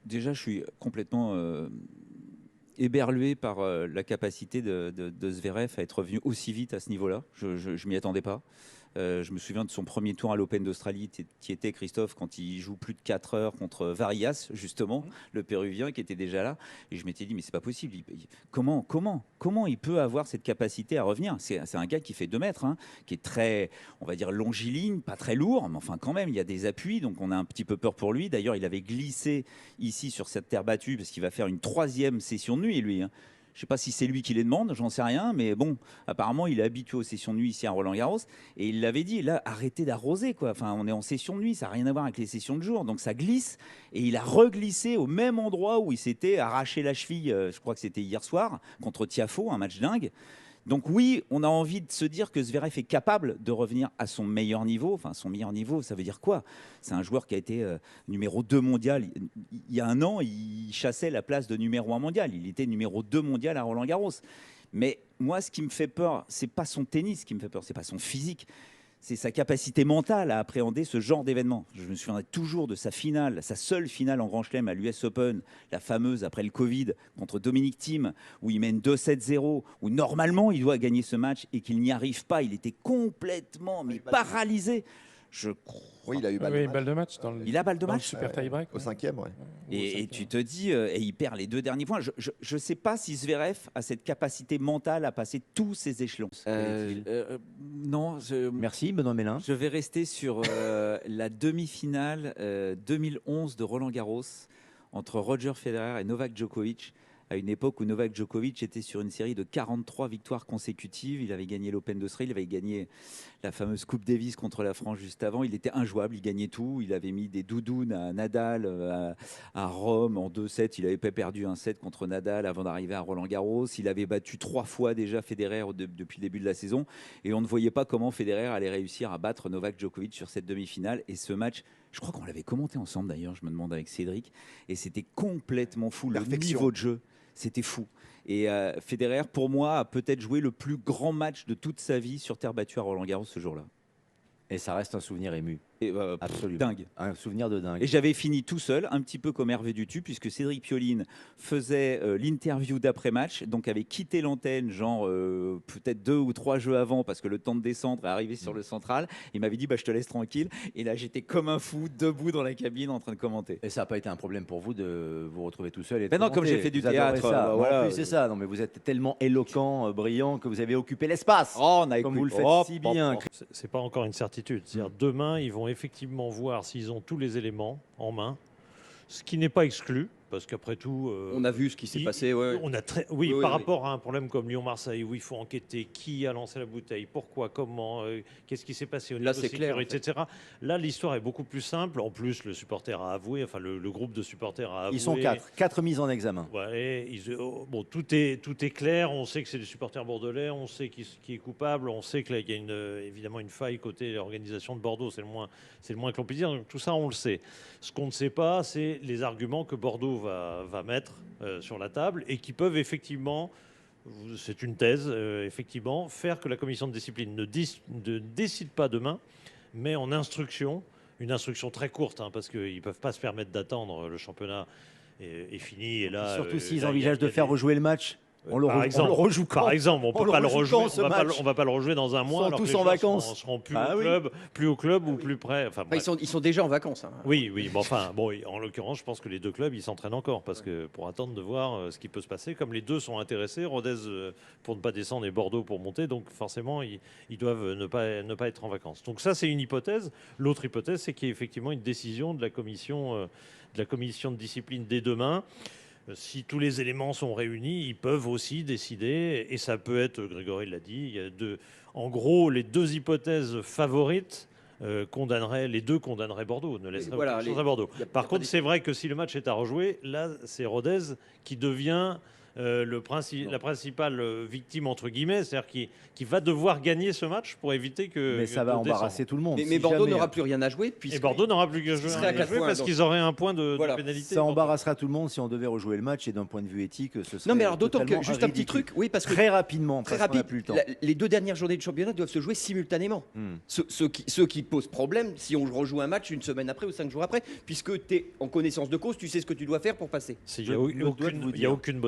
Déjà, je suis complètement éberlué par la capacité de Zverev à être revenu aussi vite à ce niveau-là. Je m'y attendais pas. Je me souviens de son premier tour à l'Open d'Australie, qui était Christophe, quand il joue plus de 4 heures contre Varillas, justement, le Péruvien qui était déjà là. Et je m'étais dit, mais c'est pas possible. Comment il peut avoir cette capacité à revenir? C'est un gars qui fait 2 mètres, hein, qui est très, on va dire, longiligne, pas très lourd, mais enfin, quand même, il y a des appuis, donc on a un petit peu peur pour lui. D'ailleurs, il avait glissé ici sur cette terre battue parce qu'il va faire une 3e session de nuit, lui, hein. Je ne sais pas si c'est lui qui les demande, j'en sais rien, mais bon, apparemment, il est habitué aux sessions de nuit ici à Roland-Garros. Et il l'avait dit, là, arrêtez d'arroser, quoi. Enfin, on est en session de nuit, ça n'a rien à voir avec les sessions de jour. Donc ça glisse. Et il a reglissé au même endroit où il s'était arraché la cheville, je crois que c'était hier soir, contre Tiafoe, un match dingue. Donc oui, on a envie de se dire que Zverev est capable de revenir à son meilleur niveau. Enfin, son meilleur niveau, ça veut dire quoi? C'est un joueur qui a été numéro 2 mondial. Il y a un an, il chassait la place de numéro 1 mondial. Il était numéro 2 mondial à Roland-Garros. Mais moi, ce qui me fait peur, c'est pas son tennis qui me fait peur, c'est pas son physique. C'est sa capacité mentale à appréhender ce genre d'événement. Je me souviendrai toujours de sa finale, sa seule finale en Grand Chelem à l'US Open, la fameuse après le Covid contre Dominic Thiem, où il mène 2-7-0, où normalement il doit gagner ce match et qu'il n'y arrive pas. Il était complètement paralysé. Je crois. Oui, il a eu balle de match dans le, il a balle de dans le match super tie-break. au 5e, ouais. Et tu te dis, et il perd les 2 derniers points. Je ne sais pas si Zverev a cette capacité mentale à passer tous ces échelons. Non, Merci, Benoît Mélin. je vais rester sur la demi-finale 2011 de Roland-Garros entre Roger Federer et Novak Djokovic, à une époque où Novak Djokovic était sur une série de 43 victoires consécutives. Il avait gagné l'Open d'Australie, il avait gagné la fameuse Coupe Davis contre la France juste avant. Il était injouable, il gagnait tout. Il avait mis des doudounes à Nadal à Rome en 2-7. Il n'avait pas perdu un set contre Nadal avant d'arriver à Roland-Garros. Il avait battu 3 fois déjà Federer depuis le début de la saison. Et on ne voyait pas comment Federer allait réussir à battre Novak Djokovic sur cette demi-finale. Et ce match, je crois qu'on l'avait commenté ensemble d'ailleurs, je me demande avec Cédric. Et c'était complètement fou. Le niveau de jeu, c'était fou. Et Federer, pour moi, a peut-être joué le plus grand match de toute sa vie sur terre battue à Roland-Garros ce jour-là. Et ça reste un souvenir ému. Et, Absolument. dingue. Un souvenir de dingue. Et j'avais fini tout seul, un petit peu comme Hervé Dutu, puisque Cédric Pioline faisait l'interview d'après-match, donc avait quitté l'antenne, genre peut-être 2 ou 3 jeux avant, parce que le temps de descendre est arrivé sur le central. Il m'avait dit, bah, je te laisse tranquille. Et là, j'étais comme un fou, debout dans la cabine, en train de commenter. Et ça n'a pas été un problème pour vous de vous retrouver tout seul et de Mais non, comme commenter. j'ai fait du Vous adorez théâtre, ça. bah, En voilà. plus, c'est ça. Non, mais vous êtes tellement éloquent, brillant, que vous avez occupé l'espace. Oh, on a Comme vous le faites si bien. C'est pas encore une certitude. C'est-à-dire demain, ils vont effectivement voir s'ils ont tous les éléments en main, ce qui n'est pas exclu. Parce qu'après tout, on a vu ce qui s'est passé. Ouais. On a oui, par rapport à un problème comme Lyon-Marseille, où il faut enquêter qui a lancé la bouteille, pourquoi, comment, qu'est-ce qui s'est passé au niveau c'est clair, sécurité, etc. Là, l'histoire est beaucoup plus simple. En plus, le supporter a avoué, enfin le groupe de supporters a avoué. Ils sont 4 mises en examen. Ouais, bon, tout est clair. On sait que c'est des supporters bordelais. On sait qui est coupable. On sait qu'il y a évidemment une faille côté l'organisation de Bordeaux. C'est le moins que l'on puisse dire. Donc, tout ça, on le sait. Ce qu'on ne sait pas, c'est les arguments que Bordeaux va mettre sur la table et qui peuvent effectivement, c'est une thèse, effectivement, faire que la commission de discipline ne décide pas demain, mais en instruction, une instruction très courte, hein, parce qu'ils ne peuvent pas se permettre d'attendre. Le championnat est fini. Et là, surtout s'ils envisagent de faire rejouer le match. On le rejoue quand? Par exemple, on peut pas le rejouer. On va pas le rejouer dans un mois. Ils sont tous en vacances. Ils seront plus au club ou plus près. Enfin, ils sont déjà en vacances. Hein. Oui. Bon, en l'occurrence, je pense que les 2 clubs, ils s'entraînent encore parce que pour attendre de voir ce qui peut se passer. Comme les 2 sont intéressés, Rodez pour ne pas descendre et Bordeaux pour monter, donc forcément, ils doivent ne pas être en vacances. Donc ça, c'est une hypothèse. L'autre hypothèse, c'est qu'il y ait effectivement une décision de la commission de discipline dès demain. Si tous les éléments sont réunis, ils peuvent aussi décider, et ça peut être, Grégory l'a dit, il y a en gros, les 2 hypothèses favorites condamneraient Bordeaux, ne laisseraient aucune chance à Bordeaux. Par contre, c'est vrai que si le match est à rejouer, là, c'est Rodez qui devient la principale victime, entre guillemets, c'est-à-dire qui va devoir gagner ce match pour éviter que. Mais ça va embarrasser tout le monde. Mais Si Bordeaux jamais- n'aura plus rien à jouer. Et Bordeaux n'aura plus que jouer serait à 4 points, parce donc. qu'ils auraient un point de Voilà. pénalité. Ça embarrassera tout le monde si on devait rejouer le match et d'un point de vue éthique, ce serait Non, mais alors d'autant que, totalement juste un petit ridicule. truc, oui, parce que Très rapidement, très parce qu'on n'a rapide, plus le temps. les 2 dernières journées de championnat doivent se jouer simultanément. Ceux qui posent problème, si on rejoue un match une semaine après ou 5 jours après, puisque tu es en connaissance de cause, tu sais ce que tu dois faire pour passer. Il n'y a Je me dois de vous aucune dire. bonne